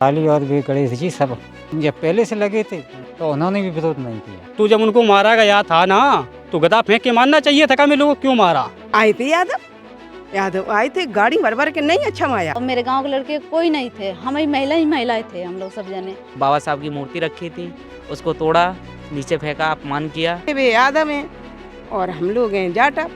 काली और भी गणेश जी सब जब पहले से लगे थे तो उन्होंने भी विरोध नहीं किया। तो जब उनको मारा गया था ना तो गदा फेंक के मारना चाहिए था, हमें लोगों को क्यों मारा। आए थे यादव आए थे गाड़ी भर भर के, नहीं अच्छा माया। और मेरे गांव के लड़के कोई नहीं थे, हम ही महिलाएं थे, हम लोग सब जने। बाबा साहब की मूर्ति रखी थी, उसको तोड़ा, नीचे फेंका, अपमान किया। वे यादव हैं और हम लोग हैं जाटव।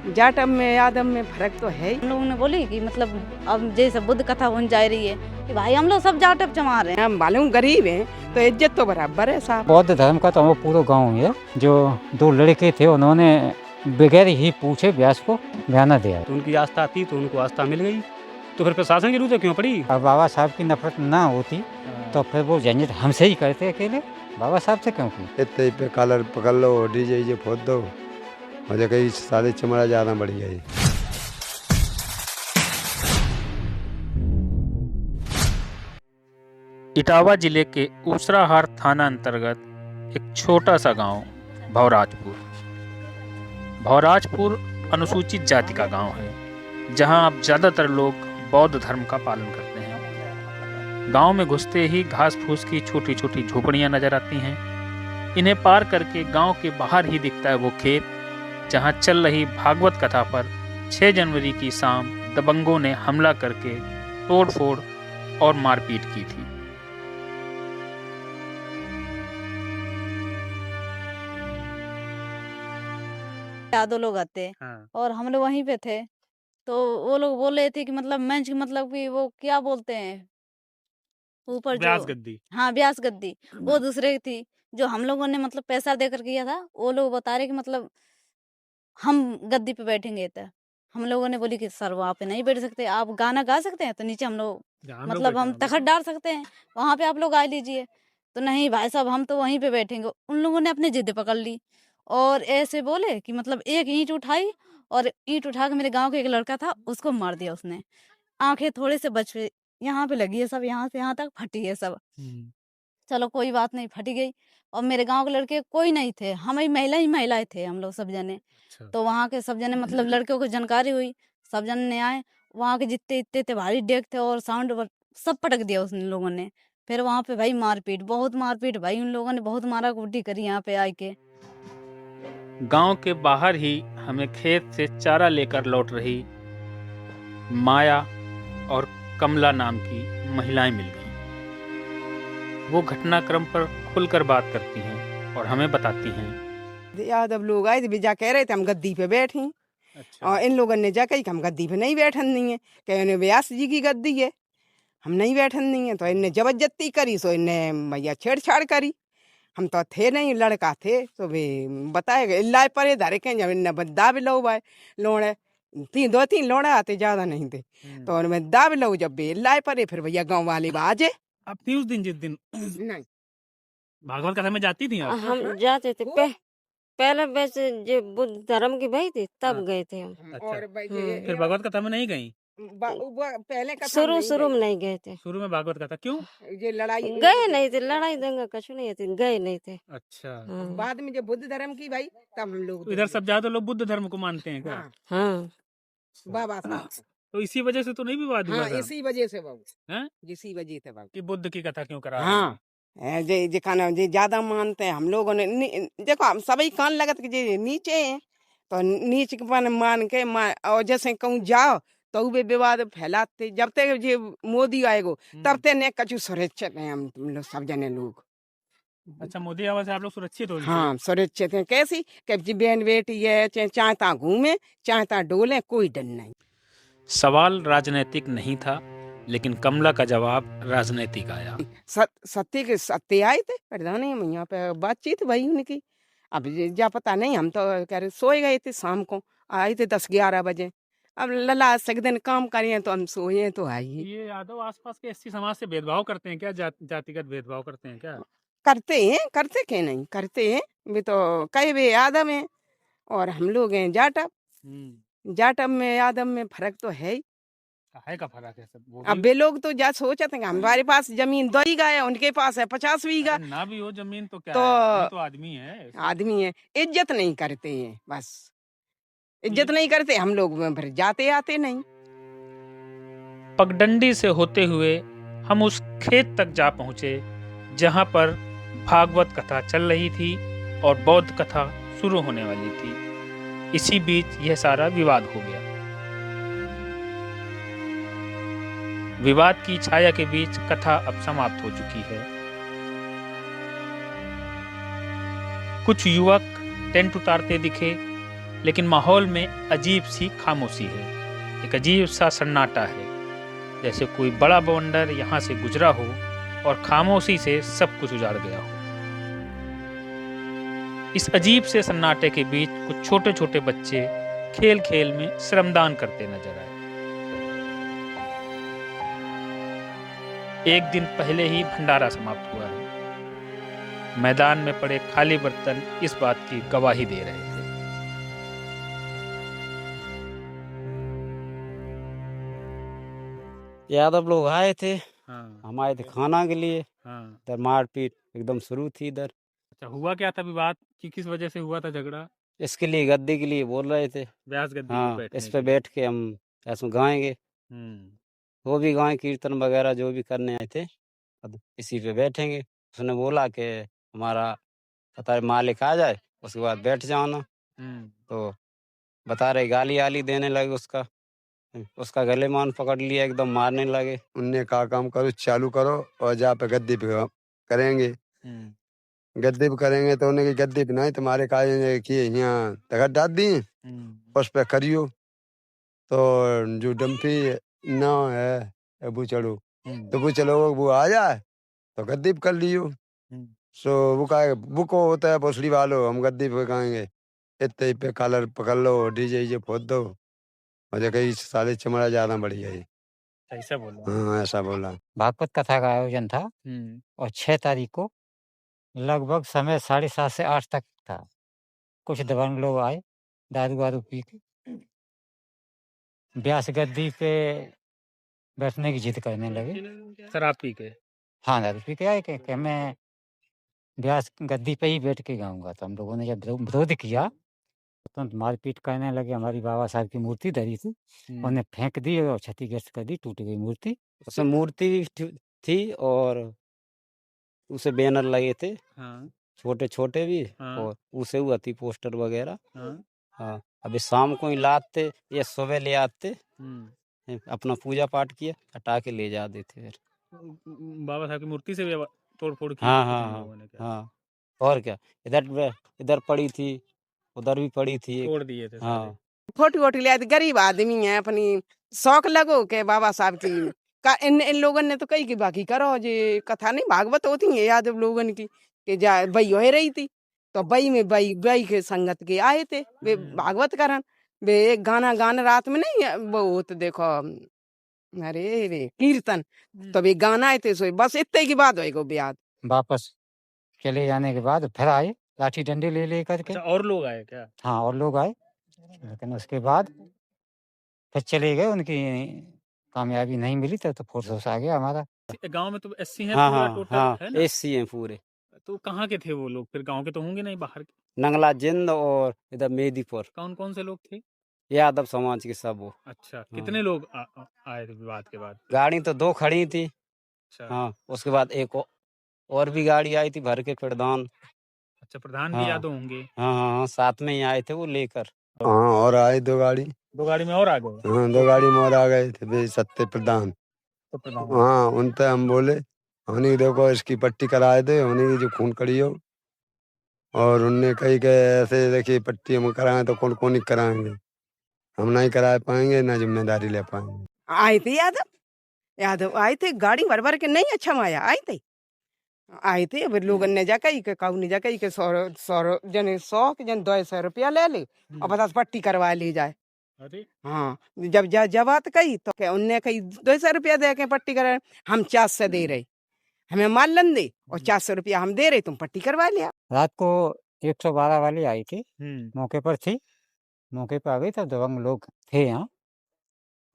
जाटव में यादव में फर्क तो है ही। हम लोगों ने बोली कि मतलब अब जैसे बुद्ध कथा बन जा रही है कि भाई हम लोग सब जाटव चमा रहे हैं। हम मालूम गरीब हैं तो इज्जत तो बराबर है साहब। बौद्ध धर्म का तो हमारा पूरा गाँव है। जो दो लड़के थे उन्होंने बगैर ही पूछे व्यास को बयाना दिया। तो उनकी आस्था थी तो उनको आस्था मिल गई, तो फिर प्रशासन की जरूरत क्यों पड़ी। और बाबा साहब की नफरत ना होती तो फिर वो झंझट हमसे ही करते अकेले, बाबा साहब से क्यों की। इतने पे कलर पकड़ लो, डीजे फोड़ दो, मुझे कहीं सारे चमड़ा ज़्यादा बढ़िया है। इटावा जिले के उसराहार थाना अंतर्गत एक छोटा सा गांव भौराजपुर। भौराजपुर अनुसूचित जाति का गांव है, जहां अब ज्यादातर लोग बौद्ध धर्म का पालन करते हैं। गांव में घुसते ही घास फूस की छोटी छोटी झोपड़ियां नजर आती हैं। इन्हें पार करके गांव के बाहर ही दिखता है वो खेत जहां चल रही भागवत कथा पर 6 जनवरी की शाम दबंगों ने हमला करके तोड़फोड़ और मारपीट की थी। यादव लोग आते और हम लोग वहीं पे थे, तो वो लोग बोल रहे थे कि मतलब मंच मतलब कि वो क्या बोलते हैं ऊपर जो व्यास गद्दी। हाँ व्यास गद्दी, वो दूसरे की थी। जो हम लोगों ने मतलब पैसा देकर किया था, वो लोग बता रहे कि मतलब हम गद्दी पे बैठेंगे। तो हम लोगों ने बोली कि सर वहाँ पे नहीं बैठ सकते, आप गाना गा सकते हैं तो नीचे हम लोग मतलब हम तखत डाल सकते हैं, वहाँ पे आप लोग गा लीजिए। तो नहीं भाई साहब हम तो वहीं पे बैठेंगे। उन लोगों ने अपनी जिद पकड़ ली और ऐसे बोले कि मतलब एक ईंट उठाई और ईंट उठा के मेरे गांव का एक लड़का था उसको मार दिया उसने। आंखें थोड़े से बच गई, यहाँ पे लगी है सब, यहाँ से यहाँ तक फटी है सब। चलो कोई बात नहीं, फटी गई। और मेरे गांव के लड़के कोई नहीं थे, हम ही महिलाएं थे, हम लोग सब जने। तो वहाँ के सब जने मतलब लड़कियों को जानकारी हुई, सब जने आए। वहाँ के जितने इतने थे भारी डेग थे और साउंड सब पटक दिया उन लोगों ने। फिर वहाँ पे भाई मारपीट, बहुत मारपीट भाई, उन लोगों ने बहुत मारा कुटी करी यहाँ पे आके। गांव के बाहर ही हमें खेत से चारा लेकर लौट रही माया और कमला नाम की महिलाएं मिल गईं। वो घटनाक्रम पर खुलकर बात करती हैं और हमें बताती हैं। यादव लोग आए थे, जा कह रहे थे हम गद्दी पे बैठे। अच्छा। और इन लोगों ने जा कही कि हम गद्दी पे नहीं बैठन नहीं है, कहे व्यास जी की गद्दी है, हम नहीं बैठन नहीं है। तो इनने जबरदस्ती करी, सो इनने भैया छेड़छाड़ करी। हम तो थे नहीं, लड़का थे तो वे बताएगा इल्लाए परे धरे के जब इनने दाब लो भाई लोड़े 2-3 लोड़े आते, ज्यादा नहीं थे। तो उनमें दाब लो जब वे इल्लाए परे, फिर भैया गाँव वाले बाजे। अब थी उस दिन जिस दिन नहीं भागवत कथा में जाती थी आप? हम जाते थे पहले वैसे जो बुद्ध धर्म की भाई थी तब गए थे हम। और फिर भागवत कथा में नहीं गई? पहले शुरू में नहीं गए थे। शुरू में भागवत कथा क्यों? ये लड़ाई गए नहीं थे, लड़ाई दंगा कुछ नहीं थे, गए नहीं थे। अच्छा। बाद में जो बुद्ध धर्म की भाई तब हम लोग तो इधर सब ज्यादा लोग बुद्ध धर्म को मानते हैं क्या? हाँ बाबा साहब। तो इसी वजह से तो नहीं विवाद हुआ हाँ था? इसी वजह से बाबू, हैं? इसी वजह से बाबू कि बुद्ध की कथा क्यों करा? हाँ जे खाना जे ज्यादा मानते हैं हम लोगों ने। देखो हम सभी कान लगत के जे नीचे हैं तो नीच के मान के और जैसे कहूँ जाओ तो वे विवाद फैलाते। जब तक जे मोदी आएगो तब तक ने कछु सुरक्षित हैं हम लोग सब जने लोग। अच्छा, मोदी आवाज से आप लोग सुरक्षित हो? हाँ सुरक्षित हैं। कैसी कि बहन बेटी है, चाहे ता घूमे चाहे ता डोले, कोई डर नहीं। सवाल राजनीतिक नहीं था, लेकिन कमला का जवाब राजनीतिक आया। सत्य के सत्य आए थे प्रधान यहाँ पे बातचीत वही उनकी। अब जा पता नहीं, हम तो कह रहे सोए गए थे, शाम को आए थे 10-11 बजे। अब लला सक दिन काम करिए तो हम सोए तो आई। ये यादव आसपास के एससी समाज से भेदभाव करते हैं क्या? जातिगत भेदभाव करते हैं क्या? करते हैं, करते क्यों नहीं करते हैं। वे तो कई वे यादव हैं और हम लोग हैं जाटव। जाटव में यादव में फर्क तो है ही। काहे का फर्क है सब? अब वे लोग तो जा सोचते हैं हमारे पास जमीन 2 बीघा है, उनके पास है 50 बीघा। ना भी हो जमीन तो क्या तो है? ये तो आदमी है। आदमी है, इज्जत नहीं करते हैं, बस इज्जत नहीं करते। हम लोग फिर जाते आते नहीं। पगडंडी से होते हुए हम उस खेत तक जा पहुंचे जहां पर भागवत कथा चल रही थी और बौद्ध कथा शुरू होने वाली थी। इसी बीच यह सारा विवाद हो गया। विवाद की छाया के बीच कथा अब समाप्त हो चुकी है। कुछ युवक टेंट उतारते दिखे, लेकिन माहौल में अजीब सी खामोशी है, एक अजीब सा सन्नाटा है, जैसे कोई बड़ा बवंडर यहाँ से गुजरा हो और खामोशी से सब कुछ उजाड़ गया हो। इस अजीब से सन्नाटे के बीच कुछ छोटे छोटे बच्चे खेल खेल में श्रमदान करते नजर आए। एक दिन पहले ही भंडारा समाप्त हुआ है। मैदान में पड़े खाली बर्तन इस बात की गवाही दे रहे थे। यादव लोग आए थे, हाँ हम आए थे खाना के लिए। हाँ। इधर मारपीट एकदम शुरू थी इधर। अच्छा, हुआ क्या था विवाद कि किस वजह से हुआ था झगड़ा? इसके लिए गद्दी के लिए बोल रहे थे। व्यास गद्दी पे हाँ, बैठने इस पे के लिए। बैठ के हम ऐसे गाएंगे, वो भी गाएं, कीर्तन वगैरह जो भी करने आए थे, अब इसी पे बैठेंगे। उसने बोला कि हमारा पता है मालिक आ जाए, उसके बाद बैठ जाना। तो बता रहे गाली आली देने लगे उसका गले मान पकड़ लिया, एकदम मारने लगे। उनने कहा काम करो, चालू करो और जा पे गद्दी पे करेंगे। गद्दी पे करेंगे तो उन्हें की गद्दी पे नहीं तुम्हारे कहा कि यहाँ तगड़ डाल दिए, उस पे करियो। तो जो डम्पी ना है वो चढ़ो, तो वो चलो वो आ जाए तो गद्दी पे कर लियो। सो वो कहा वो को होता है भोसड़ी वालो, हम गद्दी पे कहेंगे इतने पे कलर पकड़ लो, डीजे फोड़ दो, मुझे कहीं साले चमड़ा ज्यादा बढ़िया है। ऐसा बोला? हाँ ऐसा बोला। भागवत कथा का आयोजन था और 6 तारीख को लगभग समय 7:30 से 8 तक था। कुछ दबंग लोग आए, दारू वारू पी के व्यास गद्दी पे बैठने की जिद करने लगे। शराब पी के? हाँ, दारू पी के आए कि मैं व्यास गद्दी पे ही बैठ के गाऊंगा। तो हम लोगों ने जब विरोध किया तो मारपीट करने लगे। हमारी बाबा साहब की मूर्ति धरी थी, उन्हें फेंक दी और क्षतिग्रस्त कर दी, टूट गई मूर्ति। उसमें मूर्ति भी थी और उसे बैनर लगे थे, छोटे छोटे भी, और उसे हुआ थी पोस्टर वगैरह। हाँ, अभी शाम को ही लाते या सुबह ले आते, अपना पूजा पाठ किया, हटा के ले जाते थे फिर। बाबा साहब की मूर्ति से भी तोड़ फोड़ की? हाँ हाँ हाँ हाँ, और क्या, इधर पड़ी थी, उधर भी पड़ी थी, तोड़ दिए थे। हाँ। फोटो वोटो ले आते, गरीब आदमी है, अपनी शौक लगो के बाबा साहब की इन लोगों ने तो कही की बाकी करो जे कथा नहीं भागवत होती है यादव लोगन की कि जा बई हो रही थी, तो बई में बई के संगत के आए थे वे भागवत करन। वे एक गाना गान रात में नहीं वो तो देखो अरे रे कीर्तन, तो वे गाना आए थे, सो बस इतने की बात होएगा ब्याह। वापस चले जाने के बाद फिर आए लाठी डंडे ले करके। अच्छा, और लोग आए क्या? हाँ, और लोग आए, लेकिन उसके बाद फिर चले गए। उनकी कामयाबी नहीं मिली तो फोर्स आ गया हमारा। गांव में तो एससी हैं हाँ पूरा हाँ टोटल, हाँ, है ना? एससी हैं पूरे। तो कहाँ के थे वो लोग? फिर गांव के तो होंगे नहीं, बाहर के? नंगला जिंद और इधर मेदीपुर। कौन कौन से लोग थे? यादव समाज के सब वो। अच्छा, कितने लोग आए थे विवाद के बाद? गाड़ी तो 2 खड़ी थी। अच्छा। हाँ, उसके बाद एक और भी गाड़ी आई थी भर के प्रधान। अच्छा, प्रधान भी हाँ। यादव होंगे? हाँ हाँ हाँ, साथ में ही आए थे वो लेकर। हाँ और आए 2 गाड़ी। 2 गाड़ी में और आ गए? हाँ 2 गाड़ी में और आ गए थे वे सत्य प्रधान। तो प्रधान हाँ उनसे हम बोले उन्हीं देखो इसकी पट्टी कराए थे, उन्हीं की जो खून करी हो, और उनने कही के ऐसे देखिए पट्टी हम कराएं तो कौन कौन ही कराएंगे, हम नहीं करा पाएंगे, ना जिम्मेदारी ले पाएंगे। आए थे यादव आए थे, गाड़ी भर भर के नहीं, अच्छा माया आए थे। अब लोगन ने जाकर के काऊ ने जाकर के 100 जन 200 रुपया ले ले और 50 पट्टी करवा ले जाए। अरे हाँ, जब बात कही तो क्या उनने कही 200 रुपया दे के पट्टी करा, हम 400 दे रहे, हमें माल लन दे और 400 रुपया हम दे रहे, तुम पट्टी करवा लिया। रात को 112 वाली आई थी, मौके पर थी, मौके पर आ गई, तब दबंग लोग थे यहाँ।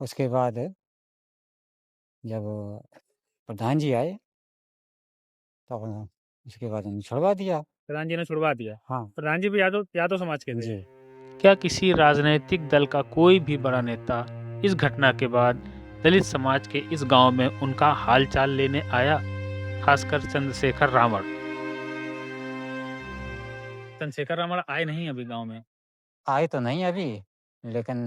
उसके बाद जब प्रधान जी आए तब उसके बाद उन्हें छुड़वा दिया। प्रधान जी ने छुड़वा दिया? हाँ। प्रधान जी भी यादव समाज के थे? जी। क्या किसी राजनीतिक दल का कोई भी बड़ा नेता इस घटना के बाद दलित समाज के इस गांव में उनका हालचाल लेने आया, खासकर चंद्रशेखर रावण। चंद्रशेखर रावण आए नहीं अभी गांव में? आए तो नहीं अभी, लेकिन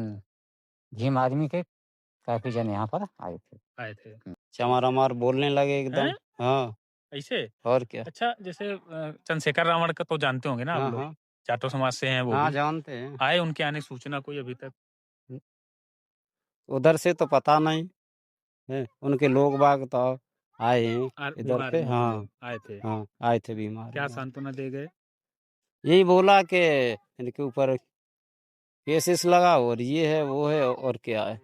भीम आर्मी के काफ़ी जन यहाँ पर आए थे। चमार बोलने लगे एकदम। हैं? हाँ, ऐसे? और क्या। अच्छा, जैसे चंद्रशेखर रावण का तो जानते होंगे ना आप हाँ, लोग? हाँ। जाटो समाज से हैं वो हाँ, भी। जानते हैं। आए उनके आने की सूचना कोई अभी तक? उधर से तो पता नहीं है, उनके लोग बाग तो आए हैं भीम इधर पे। आर्मी के हाँ, लोग आए थे। हाँ, आए थे बीमार। क्या सांत्वना दे गए? यही बोला कि इनके ऊपर केसेस लगा और ये है वो है और क्या है।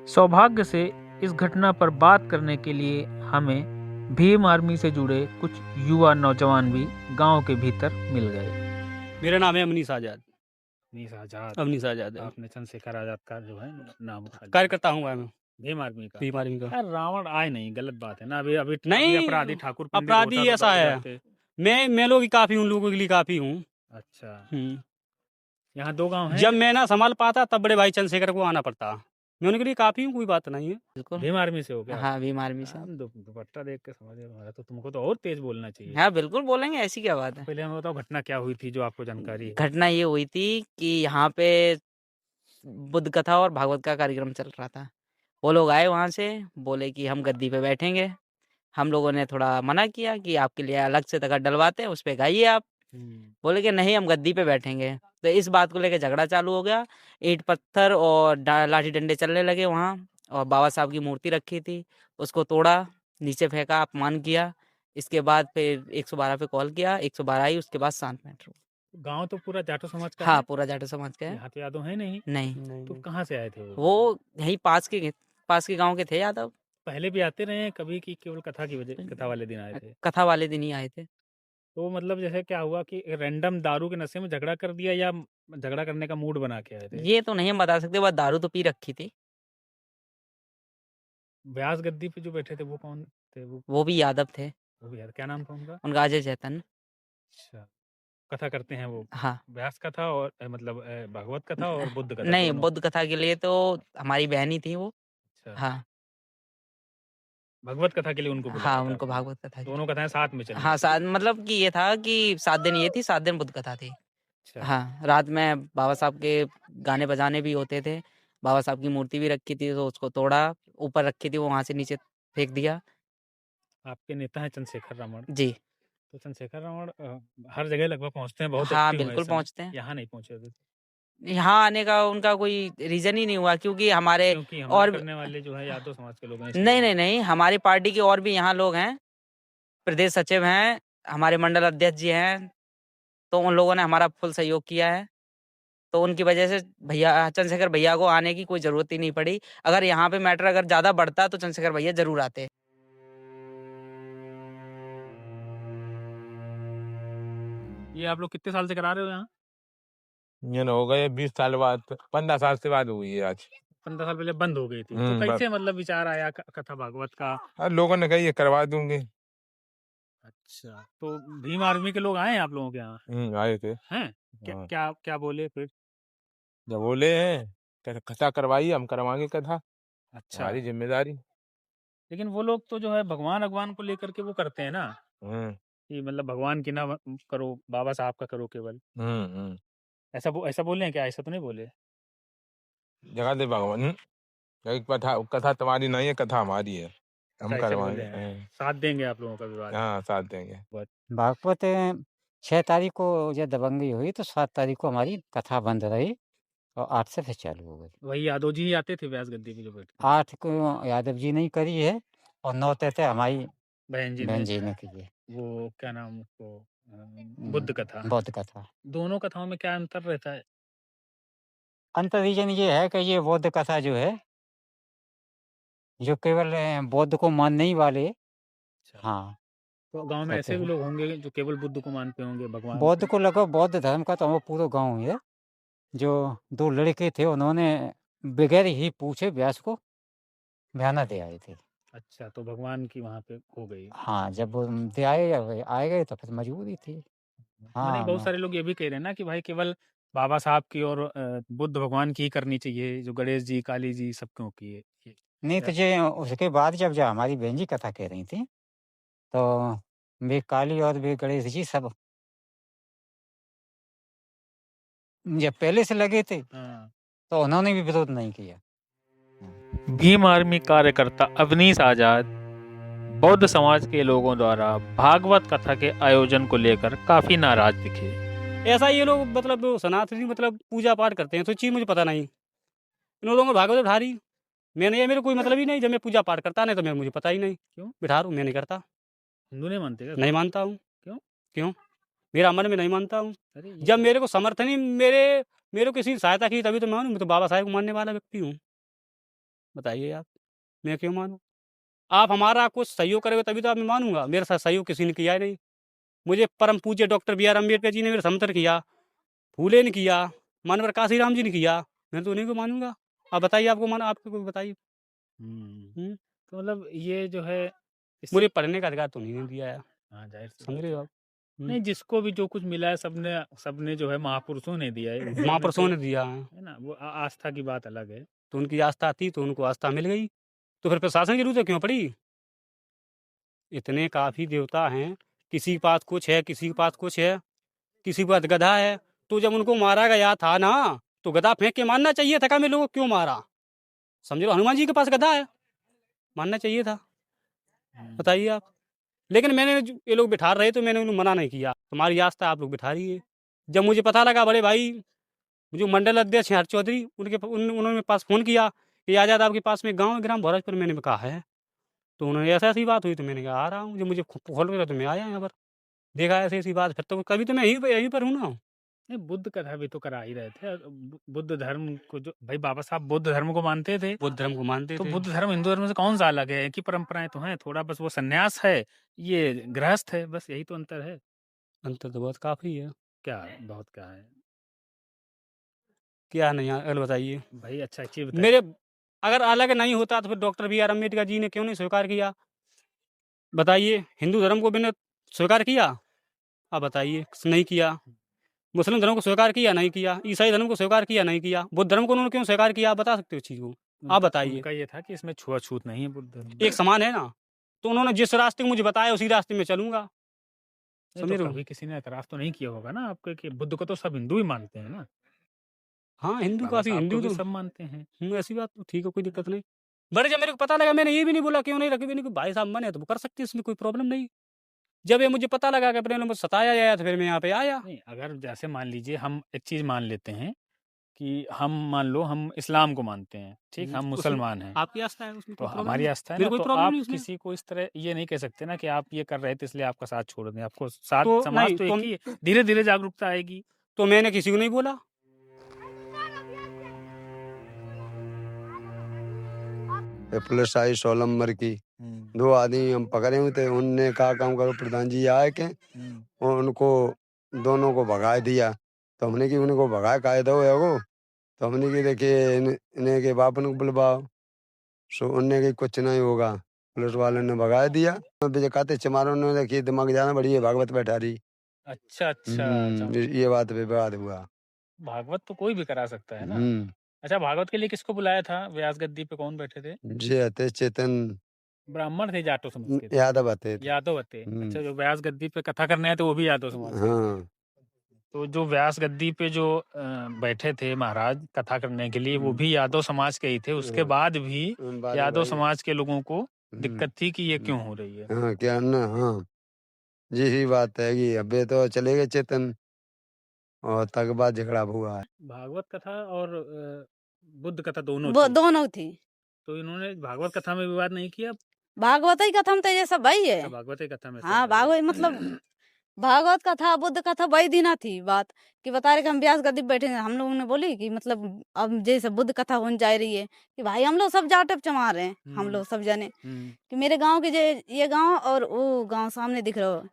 सौभाग्य से इस घटना पर बात करने के लिए हमें भीम आर्मी से जुड़े कुछ युवा नौजवान भी गांव के भीतर मिल गए। मेरा नाम है अमनीश आजाद। अवनीश आजाद। अमनीश आजाद है। आपने चंद्रशेखर आजाद का जो है नाम उठा लिया। कार्यकर्ता हूँ मैं भीम आर्मी का। भीम आर्मी का। यार रावण आए नहीं, गलत बात है ना। अभी अभी नहीं, अपराधी ठाकुर पंडित अपराधी होता तो ऐसा दब है। जाते। मैं लोग की काफी उन लोगों के लिए काफी हूँ। अच्छा, यहाँ 2 गांव हैं। जब मैं ना संभाल पाता तब बड़े भाई चंद्रशेखर को आना पड़ता। मैं उनके लिए काफी हूँ, कोई बात नहीं है। बिल्कुल। भीम आर्मी से हो गया? हाँ, भीम आर्मी से। हम दुपट्टा देख के समझ गए तुम्हारा, तो तुमको तो और तेज बोलना चाहिए। हाँ, बिल्कुल बोलेंगे, ऐसी क्या बात है। पहले हमें बताओ घटना क्या हुई थी जो आपको जानकारी है? घटना ये हुई थी कि यहाँ पे बुद्ध कथा और भागवत का कार्यक्रम चल रहा था। वो लोग आए वहाँ से, बोले कि हम गद्दी पे बैठेंगे। हम लोगों ने थोड़ा मना किया कि आपके लिए अलग से तखत डलवाते हैं, उस पे गाइए आप। बोले कि नहीं, हम गद्दी पे बैठेंगे। तो इस बात को लेकर झगड़ा चालू हो गया। ईंट पत्थर और लाठी डंडे चलने लगे वहाँ। और बाबा साहब की मूर्ति रखी थी, उसको तोड़ा, नीचे फेंका, अपमान किया। इसके बाद फिर 112 पे कॉल किया, 112 आई, उसके बाद शांत मैटर हुआ। गांव तो पूरा जाटो समाज का हाँ, है? पूरा जाटो समाज का है। यहाँ तो यादव है नहीं? नहीं, तो कहाँ से आए थे वो? वो यहीं पास के गांव के थे यादव। पहले भी आते रहे हैं कभी कि केवल कथा की वजह, कथा वाले दिन आए थे? कथा वाले दिन ही आए थे। तो मतलब जैसे क्या हुआ कि रैंडम दारू के नशे में झगड़ा कर दिया या झगड़ा करने का मूड बना के आए थे? ये तो नहीं हम बता सकते, बस दारू तो पी रखी थी। व्यास गद्दी पे जो बैठे थे वो कौन थे? वो भी यादव थे। वो भी याद, क्या नाम था उनका? उनका अजय चैतन्य। अच्छा, कथा करते हैं वो? हाँ। व्यास कथा और मतलब भागवत कथा और बुद्ध कथा नहीं, दोनों? बुद्ध कथा के लिए तो हमारी बहन ही थी वो। अच्छा, हाँ, भगवत कथा के लिए उनको बुलाया हाँ, था उनको आपने? भागवत कथा की। दोनों कथाएं साथ में चली? हाँ, साथ मतलब कि ये था कि 7 दिन ये थी, 7 दिन बुद्ध कथा थी। अच्छा, हाँ, रात में बाबा साहब के गाने बजाने भी होते थे। बाबा साहब की मूर्ति भी रखी थी, तो उसको तोड़ा, ऊपर रखी थी, वो वहाँ से नीचे फेंक दिया। आपके नेता हैं चंद्रशेखर रावण। जी। तो चंद्रशेखर रावण हर जगह लगभग पहुंचते हैं, बहुत हाँ, एक्टिव हैं बिल्कुल इस समय। पहुँचते हैं। यहाँ नहीं पहुंचे अभी? यहाँ आने का उनका कोई रीज़न ही नहीं हुआ, क्योंकि हमारे क्योंकि हमला और करने वाले जो है यादव समाज के लोग हैं नहीं, नहीं, नहीं, हमारी पार्टी के और भी यहाँ लोग हैं, प्रदेश सचिव हैं, हमारे मंडल अध्यक्ष जी हैं, तो उन लोगों ने हमारा फुल सहयोग किया है। तो उनकी वजह से भैया चंद्रशेखर भैया को आने की कोई ज़रूरत ही नहीं पड़ी। अगर यहाँ पे मैटर अगर ज़्यादा बढ़ता तो चंद्रशेखर भैया ज़रूर आते। ये आप लोग कितने साल से करा रहे हो यहाँ? ये न हो गए 20 साल बाद, 15 साल से बाद हुई है आज। 15 साल पहले बंद हो गई थी, तो कैसे मतलब विचार आया कथा भागवत का? लोगों ने कहा ये करवा दूंगे। अच्छा, तो भीम आर्मी के लोग आए हैं आप लोगों के यहाँ? आए थे। हैं? क्या क्या बोले फिर? जब बोले हैं कथा करवाइए, हम करवाएंगे कथा, अच्छा, हमारी जिम्मेदारी। लेकिन वो लोग तो जो है भगवान भगवान को लेकर के वो करते हैं ना, कि मतलब भगवान की ना करो, बाबा साहब का करो केवल। ऐसा बोले हैं क्या? ऐसा तो नहीं बोले? जगह दे भगवान, कथा तुम्हारी नहीं है, कथा हमारी है, हम करवाएंगे। साथ देंगे आप लोगों का विवाद? हाँ, साथ देंगे। भागवत 6 तारीख को जब दबंगी हुई तो 7 तारीख को हमारी कथा बंद रही और 8 से फिर चालू हो गई। वही यादव जी ही आते थे व्यास गद्दी पे जो बैठे? 8 को यादव जी ने करी है और 9 तय हमारी बहन जी ने की है। वो क्या नाम उसको, बुद्ध कथा। बौद्ध कथा। दोनों कथाओं में क्या अंतर रहता है? अंतर रीजन ये है कि ये बौद्ध कथा जो है, जो केवल बौद्ध को मानने ही वाले। हाँ, तो गांव में ऐसे भी लोग होंगे जो केवल बुद्ध को मानते होंगे, भगवान बौद्ध को लगभग बौद्ध धर्म का तो वो पूरा गांव है। जो 2 लड़के थे उन्होंने बगैर ही पूछे व्यास को बयाना दे आए थे। अच्छा, तो भगवान की वहाँ पे हो गई। हाँ, जब वो दे आए गए तो फिर मजबूरी थी। मैंने बहुत सारे लोग ये भी कह रहे हैं ना कि भाई केवल बाबा साहब की और बुद्ध भगवान की ही करनी चाहिए, जो गणेश जी, काली जी सबको की है। नहीं तो जे उसके बाद जब हमारी बहन जी कथा कह रही थी तो वे काली और वे गणेश जी सब जब पहले से लगे थे हाँ। तो उन्होंने भी विरोध नहीं किया। भीम आर्मी कार्यकर्ता अवनीश आजाद बौद्ध समाज के लोगों द्वारा भागवत कथा के आयोजन को लेकर काफी नाराज दिखे। ऐसा ये लोग मतलब सनातनी मतलब पूजा पाठ करते हैं तो चीज़ मुझे पता नहीं, इन लोगों को भागवत बिठा रही मैंने, ये मेरे कोई मतलब ही नहीं, जब मैं पूजा पाठ करता नहीं तो मैं मुझे पता ही नहीं क्यों? बिठा रूँ, मैं नहीं करता, हिंदू नहीं मानते क्या? नहीं मानता हूँ। क्यों? क्यों? मेरा मन में नहीं मानता हूँ। अरे ये जब मेरे को समर्थन ही मेरे को किसी ने सहायता की तभी तो मैं मानूँ, मैं तो बाबा साहेब को मानने वाला व्यक्ति हूँ। बताइए आप, मैं क्यों मानूँ? आप हमारा कुछ सहयोग करोगे तभी तो आप मैं मानूंगा, मेरे साथ सहयोग किसी ने किया ही नहीं। मुझे परम पूज्य doctor B are Ambedkar ji ने मेरा समर्थन किया, फूले ने किया, मानवर काशीराम जी ने किया, मैं तो उन्हीं को मानूंगा। आप बताइए, आपको माना, आपको कोई बताइए। हम्म, तो मतलब ये जो है मुझे पढ़ने का अधिकार तो नहीं दिया है, हाँ जाहिर सी समझ रहे हो आप? नहीं, जिसको भी जो कुछ मिला है सबने जो है महापुरुषों ने दिया है, ईश्वर महापुरुषों तो- ने दिया है, है ना, वो आस्था की बात अलग है। तो उनकी आस्था थी तो उनको आस्था मिल गई, तो फिर प्रशासन की जरूरत क्यों पड़ी? इतने काफ़ी देवता हैं, किसी के पास कुछ है, किसी के पास कुछ है, किसी के पास गधा है, तो जब उनको मारा गया था ना तो गधा फेंक के मारना चाहिए था, मैं लोगों को क्यों मारा? समझ लो, हनुमान जी के पास गधा है, मानना चाहिए था। बताइए आप। लेकिन मैंने ये लोग बिठा रहे तो मैंने उन्हें मना नहीं किया, तुम्हारी आस्था आप लोग बिठा रही है। जब मुझे पता लगा, बड़े भाई जो मंडल अध्यक्ष हैं हर चौधरी, उन्होंने मेरे पास फ़ोन किया कि आज़ाद आपके पास में गाँव है ग्राम भौराजपुर, मैंने कहा है, तो उन्होंने ऐसा ऐसी बात हुई तो मैंने कहा आ रहा हूँ, जब मुझे कॉल किया तो मैं आया यहाँ पर, देखा ऐसी ऐसी बात, फिर तो कभी तो मैं यहीं पर हूँ ना। नहीं, बुद्ध कथा भी तो करा ही रहे थे। बुद्ध धर्म को जो भाई बाबा साहब बुद्ध धर्म को मानते थे, बुद्ध धर्म को मानते तो थे। बुद्ध धर्म हिंदू धर्म से कौन सा अलग है? एक ही परंपराएं तो हैं, थोड़ा बस वो सन्यास है, ये गृहस्थ है, बस यही तो अंतर है। अंतर तो बहुत काफ़ी है। क्या बहुत क्या है क्या नहीं, अगल बताइए भाई? अच्छा एक चीज बताइए। मेरे, अगर अलग नहीं होता तो फिर doctor B are Ambedkar ji ने क्यों नहीं स्वीकार किया? बताइए, हिंदू धर्म को बिना स्वीकार किया? आप बताइए, नहीं किया। मुस्लिम धर्म को स्वीकार किया, नहीं किया। ईसाई धर्म को स्वीकार किया, नहीं किया। बुद्ध धर्म को उन्होंने क्यों स्वीकार किया? आप बता सकते हो इस चीज़ को? आप बताइए। उनका ये था कि इसमें छुआछूत नहीं है बुद्ध धर्म में। एक समान है ना, तो उन्होंने जिस रास्ते को मुझे बताया उसी रास्ते में चलूंगा, नहीं, समझ तो रहे हो? कभी किसी ने एतराज तो नहीं किया होगा ना आपके कि बुद्ध को तो सब हिंदू ही मानते हैं ना, हाँ, हिंदू बाबा काफ़ी, साहब को हिंदू भी तो सब मानते हैं। ऐसी बात तो ठीक है, कोई दिक्कत नहीं। बड़े जब मेरे को पता लगा, मैंने ये भी नहीं बोला क्यों नहीं रखी, मैंने कहा भाई साहब मन है तो वो कर सकते हैं, इसमें कोई प्रॉब्लम नहीं। जब ये मुझे पता लगा कि अपने लोग सताया गया तो फिर मैं यहाँ पे आया। नहीं, अगर जैसे मान लीजिए हम एक चीज मान लेते हैं कि हम मान लो हम इस्लाम को मानते हैं, ठीक, हम मुसलमान हैं, आपकी आस्था है, उसमें तो कोई प्रॉब्लम हमारी नहीं। आस्था है मेरे ना, कोई तो प्रॉब्लम आप नहीं उसमें। किसी को इस तरह ये नहीं कह सकते ना कि आप ये कर रहे थे इसलिए आपका साथ छोड़ दें। आपको साथ तो समाज नहीं, तो एक ही है, धीरे धीरे जागरूकता आएगी। तो मैंने किसी को नहीं बोला। पुलिस आई 16 नंबर की, 2 आदमी हम पकड़े हुए थे, उनने कहा काम करो प्रधान जी आए के और उनको दोनों को भगा दिया। तो हमने की उनको भगा काहे दो एगो, तो हमने की देखिए इन्हें के बाप को बुलवाओ, सो उनने की कुछ नहीं होगा, पुलिस वालों ने भगा दिया। कहते चमारों ने देखिए दिमाग जाना बढ़िया, भागवत बैठा रही। अच्छा अच्छा, ये बात विवाद हुआ। भागवत तो कोई भी करा सकता है ना। हम्म, अच्छा, भागवत के लिए किसको बुलाया था? व्यास गद्दी पे कौन बैठे थे? जे थे चेतन ब्राह्मण थे, जाटो समाज के थे? यादव थे। यादव थे। अच्छा, जो व्यास गद्दी पे कथा करने आए थे वो भी यादव समाज के थे। हाँ, तो जो व्यास गद्दी पे जो बैठे थे महाराज कथा करने के लिए, वो भी यादव समाज के ही थे। उसके बाद भी यादव समाज के लोगों को दिक्कत थी कि ये क्यों हो रही है। हाँ क्या ना, हाँ यही बात है कि अबे तो चले गए चेतन और तक बाद झगड़ा हुआ है। भागवत कथा और बुद्ध कथा दोनों वो थी, दोनों थी। तो इन्होंने भागवत कथा में विवाद नहीं किया। भागवत ही कथा में तो ये सब भाई है। अच्छा, भागवत की कथा में सब हाँ, भाई है। भागवत मतलब भागवत कथा बुद्ध कथा वही दिना थी बात कि बता रहे कि हम व्यास गद्दी पे बैठे हैं। हम लोगों ने बोली कि मतलब अब जैसे बुद्ध कथा होने जा रही है कि भाई हम लोग सब जाटप चमा रहे हैं, हम लोग सब जने कि मेरे गांव के ये गांव और वो गांव सामने दिख रहा हो,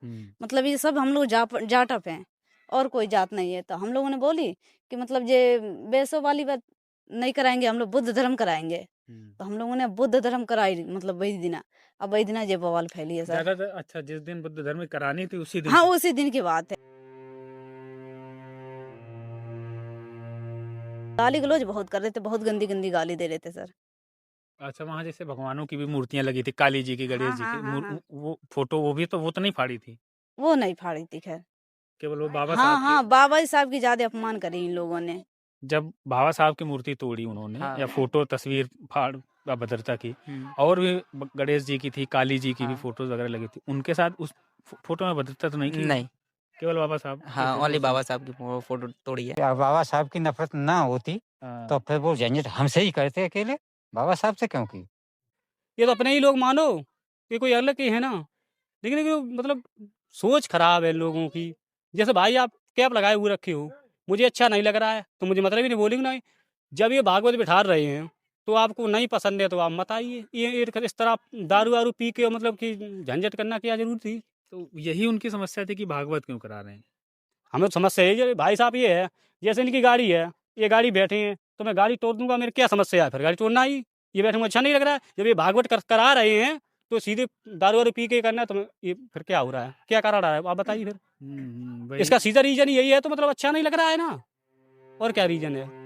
मतलब ये सब हम लोग जाटप हैं और कोई जात नहीं है। तो हम लोगों ने बोली कि मतलब ये वैसो वाली बात नहीं कराएंगे, हम लोग बुद्ध धर्म कराएंगे। तो हम लोगों ने बुद्ध धर्म कराई, मतलब वही दिना। अब वही दिना ये बवाल फैली है सर। ज्यादातर अच्छा, जिस दिन बुद्ध धर्म की करानी थी उसी दिन हाँ, से। उसी दिन की बात है। गाली गलौज बहुत कर रहे थे, बहुत गंदी गंदी गाली दे रहे थे सर। अच्छा, वहाँ जैसे भगवानों की भी मूर्तियाँ लगी थी, काली जी की, गणेश हाँ, जी हाँ, की, हाँ, हाँ। वो फोटो वो तो नहीं फाड़ी थी, वो नहीं फाड़ी थी खैर। केवल वो बाबा हाँ, साहब की। हाँ, बाबा जी साहब की ज़्यादा अपमान करी इन लोगों ने। जब बाबा साहब की मूर्ति तोड़ी उन्होंने हाँ। या फोटो तस्वीर फाड़ अभद्रता की, हुँ। और भी गणेश जी की थी, काली जी की भी हाँ। फोटोज वगैरह लगी थी, उनके साथ उस फोटो में अभद्रता तो नहीं की? नहीं। केवल बाबा साहब की हाँ, फोटो ओनली से- बाबा साहब की फोटो तोड़ी है। अगर बाबा साहब की नफरत ना होती हाँ। तो फिर वो झंझट हमसे ही करते अकेले, बाबा साहब से क्यों की? ये तो अपने ही लोग मानो कि कोई अलग ही है ना, लेकिन ये मतलब सोच खराब है लोगों की। जैसे भाई आप कैप लगाए हुए रखे हो, मुझे अच्छा नहीं लग रहा है तो मुझे मतलब ही नहीं बोलेंगे नहीं। जब ये भागवत बिठा रहे हैं तो आपको नहीं पसंद है तो आप मत आइए। ये इस तरह दारू वारू पी के मतलब कि झंझट करना क्या जरूर थी। तो यही उनकी समस्या थी कि भागवत क्यों करा रहे हैं? हमें तो समस्या है ये भाई साहब, ये है जैसे इनकी गाड़ी है, ये गाड़ी बैठे हैं तो मैं गाड़ी तोड़ दूंगा, मेरे क्या समस्या है? फिर गाड़ी तोड़ना ही, ये बैठे मुझे अच्छा नहीं लग रहा है। जब ये भागवत करा रहे हैं तो सीधे दारू वारू पी के करना है, तो ये फिर क्या हो रहा है, क्या कारण रहा है, आप बताइए फिर। वही। इसका सीधा रीजन यही है, तो मतलब अच्छा नहीं लग रहा है ना, और क्या रीजन है?